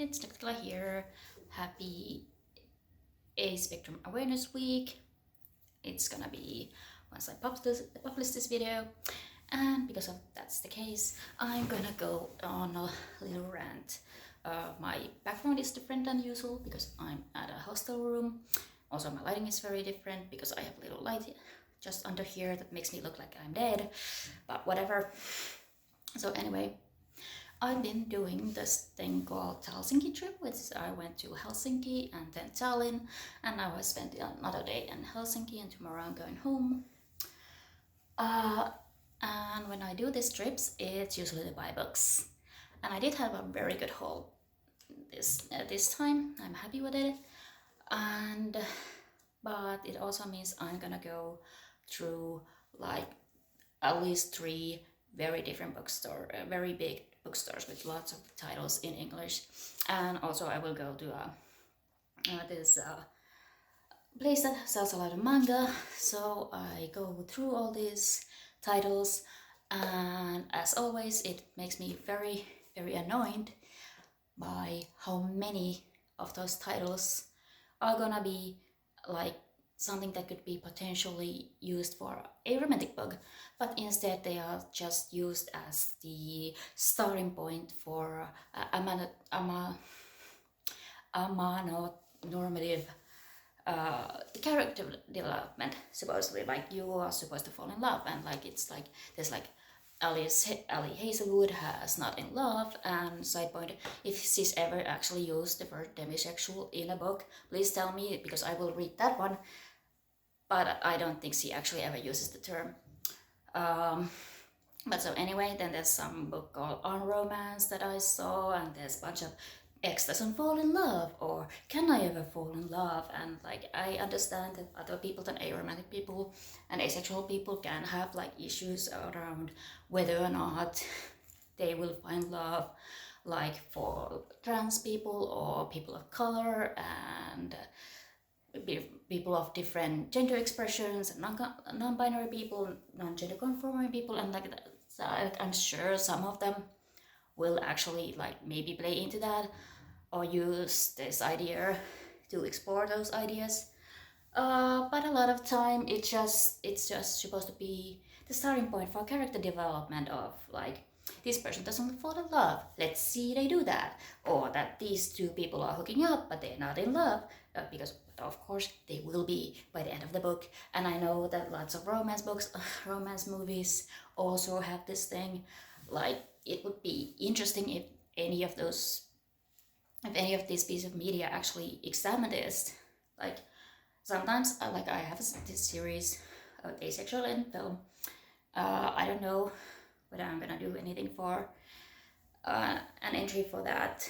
It's Kelley here. Happy A Spectrum Awareness Week. It's gonna be once I publish this video, and because of that's the case, I'm gonna go on a little rant. My background is different than usual because I'm at a hostel room. Also, my lighting is very different because I have a little light just under here that makes me look like I'm dead, but whatever. So anyway, I've been doing this thing called Helsinki trip, which I went to Helsinki and then Tallinn, and now I spent another day in Helsinki, and tomorrow I'm going home. And when I do these trips, it's usually to buy books, and I did have a very good haul this time. I'm happy with it, but it also means I'm gonna go through like at least 3 very different very big bookstores with lots of titles in English, and also I will go to this place that sells a lot of manga. So I go through all these titles, and as always, it makes me very, very annoyed by how many of those titles are gonna be like something that could be potentially used for a romantic book, but instead they are just used as the starting point for normative character development. Supposedly, like you are supposed to fall in love, and like it's like there's like Ali Hazelwood has not in love, and side point, if she's ever actually used the word demisexual in a book, please tell me because I will read that one. But I don't think she actually ever uses the term. But so anyway, then there's some book called On Romance that I saw, and there's a bunch of X doesn't fall in love, or can I ever fall in love? And like I understand that other people than aromantic people and asexual people can have like issues around whether or not they will find love, like for trans people or people of color and people of different gender expressions, and non-binary people, non-gender conforming people, and like that. So I'm sure some of them will actually like maybe play into that or use this idea to explore those ideas. But a lot of time it's just supposed to be the starting point for character development of like this person doesn't fall in love. Let's see they do that, or that these 2 people are hooking up but they're not in love, because of course they will be by the end of the book. And I know that lots of romance books, romance movies also have this thing. Like it would be interesting if any of these pieces of media actually examine this. Like sometimes like I have this series of asexual in film. I don't know whether I'm gonna do anything for an entry for that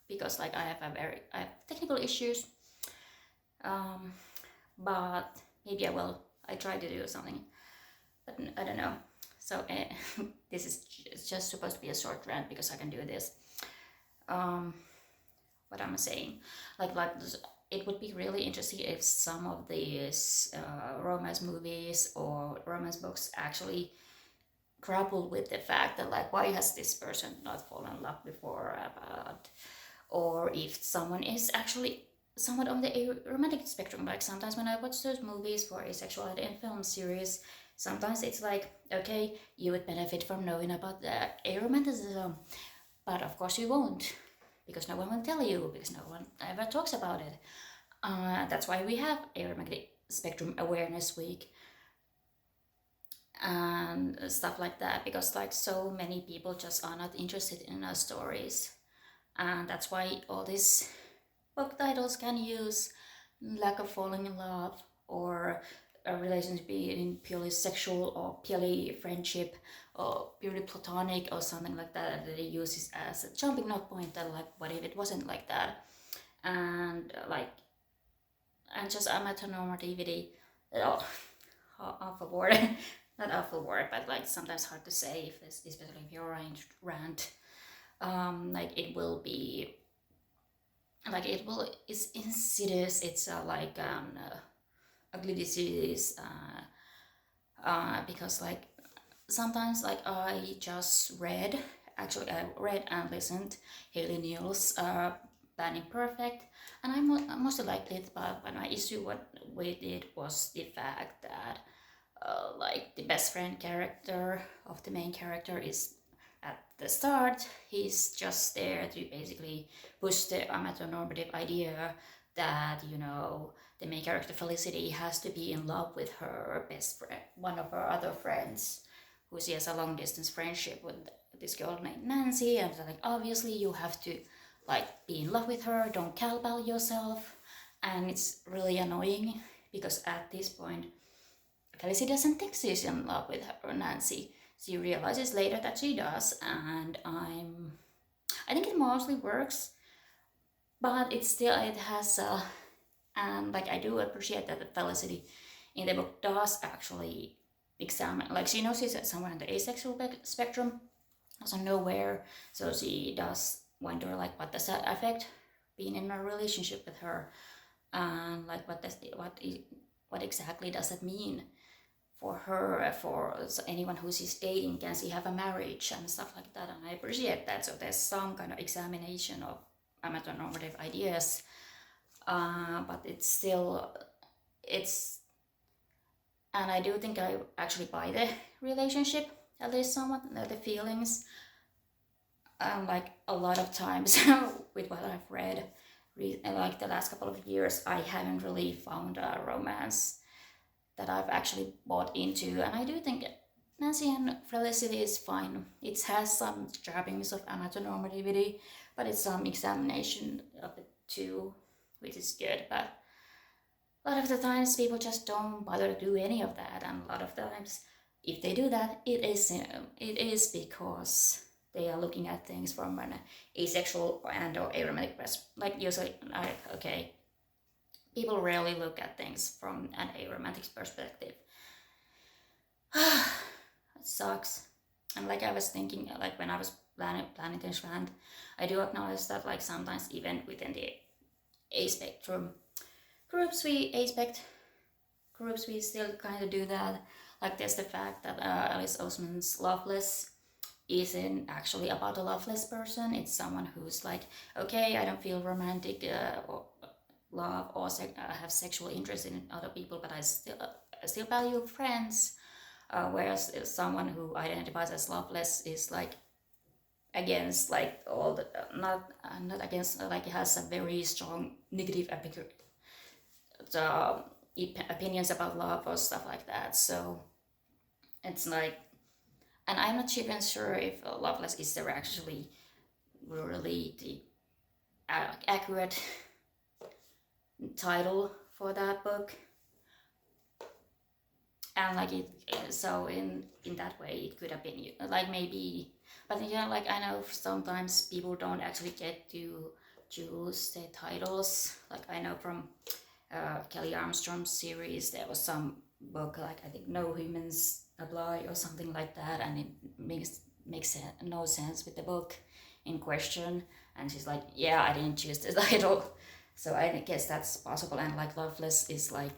because like I have technical issues, but maybe I will. I try to do something, but I don't know. So this is just supposed to be a short rant because I can do this. What I'm saying, like it would be really interesting if some of these romance movies or romance books actually grapple with the fact that like why has this person not fallen in love before, or if someone is actually somewhat on the romantic spectrum. Like sometimes when I watch those movies for asexuality in film series, sometimes it's like, okay, you would benefit from knowing about the aromanticism, but of course you won't, because no one will tell you, because no one ever talks about it. That's why we have aromantic spectrum awareness week and stuff like that, because like so many people just are not interested in our stories, and that's why all these book titles can use lack of falling in love or a relationship being purely sexual or purely friendship or purely platonic or something like that they use it as a jumping off point. That like what if it wasn't like that, and just amatonormativity. Awful word. Not awful word, but like sometimes hard to say, especially if you're in rant. Like it will be like it's insidious. It's like ugly disease, because like sometimes like I just read actually I read and listened Hayley Neal's Planning Perfect, and I mostly liked it, but my issue with it was the fact that like the best friend character of the main character is at the start, he's just there to basically push the amatonormative idea that, you know, the main character Felicity has to be in love with her best friend, one of her other friends, who she has a long distance friendship with this girl named Nancy, and like obviously you have to like be in love with her, don't cowbell yourself. And it's really annoying because at this point Felicity doesn't think she's in love with her Nancy. She realizes later that she does, and I think it mostly works, but it has and like I do appreciate that the Felicity in the book does actually examine, like she knows she's somewhere in the asexual spectrum, doesn't know where, so she does wonder like what does that affect being in a relationship with her, and like what exactly does it mean for her, for anyone who she's dating, can she have a marriage and stuff like that. And I appreciate that, so there's some kind of examination of amatonormative ideas, but it's and I do think I actually buy the relationship, at least somewhat, the feelings. Like a lot of times with what I've read, like the last couple of years, I haven't really found a romance that I've actually bought into, and I do think Nancy and Felicity is fine. It has some trappings of amatonormativity, but it's some examination of it too, which is good. But a lot of the times people just don't bother to do any of that, and a lot of times if they do that, it is because they are looking at things from an asexual and or aromantic perspective. Like usually, okay, people rarely look at things from an aromantic perspective. It sucks. And like I was thinking, like when I was planning this rant, I do acknowledge that like sometimes even within the A spectrum groups, we still kind of do that. Like there's the fact that Alice Oseman's Loveless isn't actually about a loveless person. It's someone who's like, okay, I don't feel romantic or love or have sexual interest in other people, but I still value friends. Whereas someone who identifies as loveless is like against like all the not against, like it has a very strong negative opinions about love or stuff like that. So it's like, and I'm not even sure if Loveless is there actually really the accurate title for that book, and like it, so in that way it could have been like maybe, but yeah, like I know sometimes people don't actually get to choose the titles. Like I know from Kelley Armstrong's series there was some book like I think No Humans Apply or something like that, and it makes no sense with the book in question, and she's like, yeah, I didn't choose the title. So I guess that's possible. And like Loveless is like,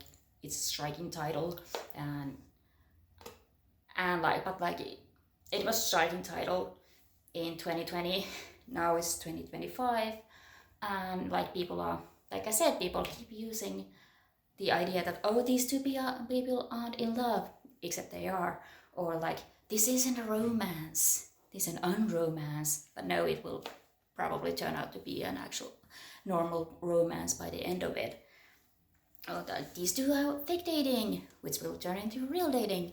it's a striking title, and like, but like it was a striking title in 2020, now it's 2025, and like people are, like I said, people keep using the idea that, oh, these two people aren't in love, except they are, or like this isn't a romance, this is an unromance, but no, it will probably turn out to be an actual normal romance by the end of it. Or that these two are fake dating, which will turn into real dating,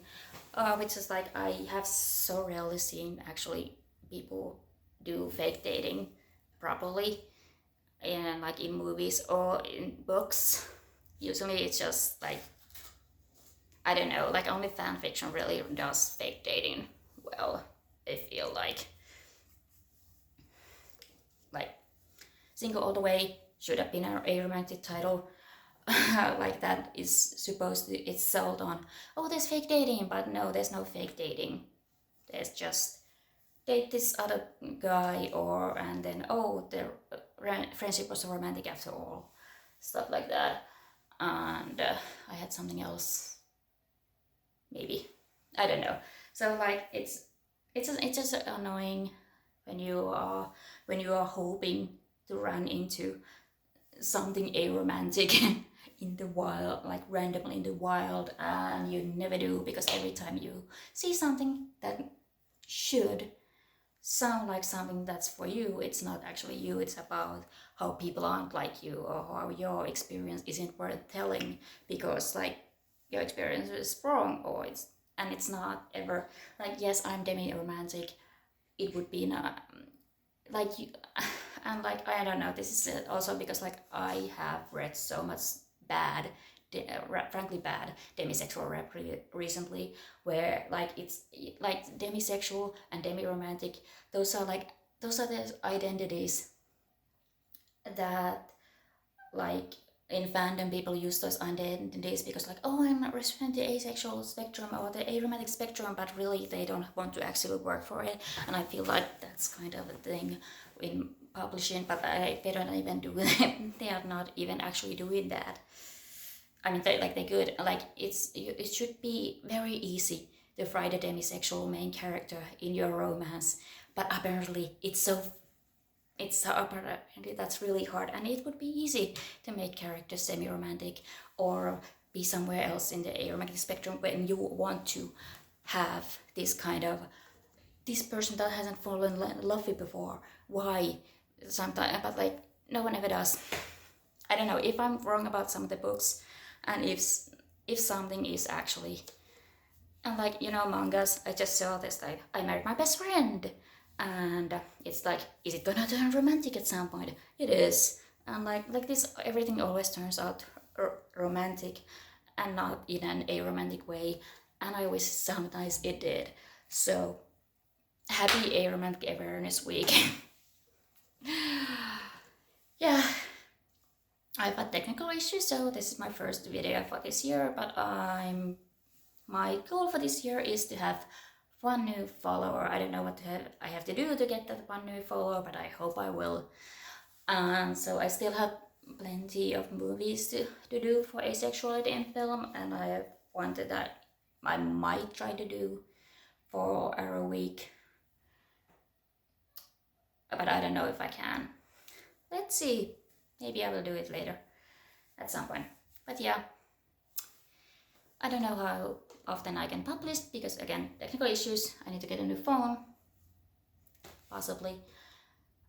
which is like I have so rarely seen actually people do fake dating properly, and like in movies or in books. Usually it's just like, I don't know, like only fan fiction really does fake dating well. I feel like Single All the Way should have been an aromantic title. Like that is supposed to, it's sold on, oh, there's fake dating, but no, there's no fake dating. There's just date this other guy, or and then, oh, their friendship was romantic after all, stuff like that. And I had something else, maybe, I don't know. So like it's just annoying when you are hoping to run into something aromantic in the wild, like randomly in the wild, and you never do, because every time you see something that should sound like something that's for you, it's not actually you. It's about how people aren't like you, or how your experience isn't worth telling, because like your experience is wrong, or it's not ever like, yes, I'm demi romantic, it would be not like you. And like, I don't know, this is also because like I have read so much bad, frankly bad demisexual rap recently, where like it's like demisexual and demi-romantic, those are the identities that like in fandom people use those identities because like, oh, I'm representing the asexual spectrum or the aromantic spectrum, but really they don't want to actually work for it. And I feel like that's kind of a thing in publishing, but they don't even do it. They are not even actually doing that. I mean, they could, like, it should be very easy to write a demisexual main character in your romance, but apparently apparently that's really hard, and it would be easy to make characters semi-romantic or be somewhere else in the aromantic spectrum when you want to have this kind of this person that hasn't fallen in love with before. Why? Sometimes, but like no one ever does. I don't know if I'm wrong about some of the books, and if something is actually, and like, you know, mangas, I just saw this, like, I married my best friend, and it's like, is it gonna turn romantic at some point? It is. And like this, everything always turns out romantic and not in an aromantic way, and I wish sometimes it did. So happy aromantic awareness week. Yeah, I've had technical issues, so this is my first video for this year, but my goal for this year is to have one new follower. I don't know what I have to do to get that one new follower, but I hope I will. So I still have plenty of movies to do for asexuality in film, and I have wanted that I might try to do for Arrow Week, but I don't know if I can. Let's see. Maybe I will do it later at some point. But yeah, I don't know how often I can publish because, again, technical issues. I need to get a new phone, possibly.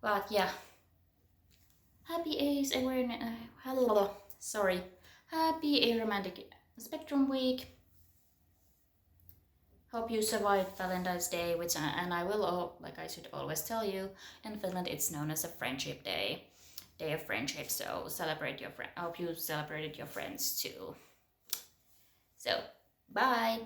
But yeah, happy Ace awareness. Sorry, happy aromantic spectrum week. Hope you survived Valentine's Day, which and I will, like I should always tell you, in Finland it's known as a friendship day. Day of friendship, so celebrate your friend. I hope you celebrated your friends too. So, bye!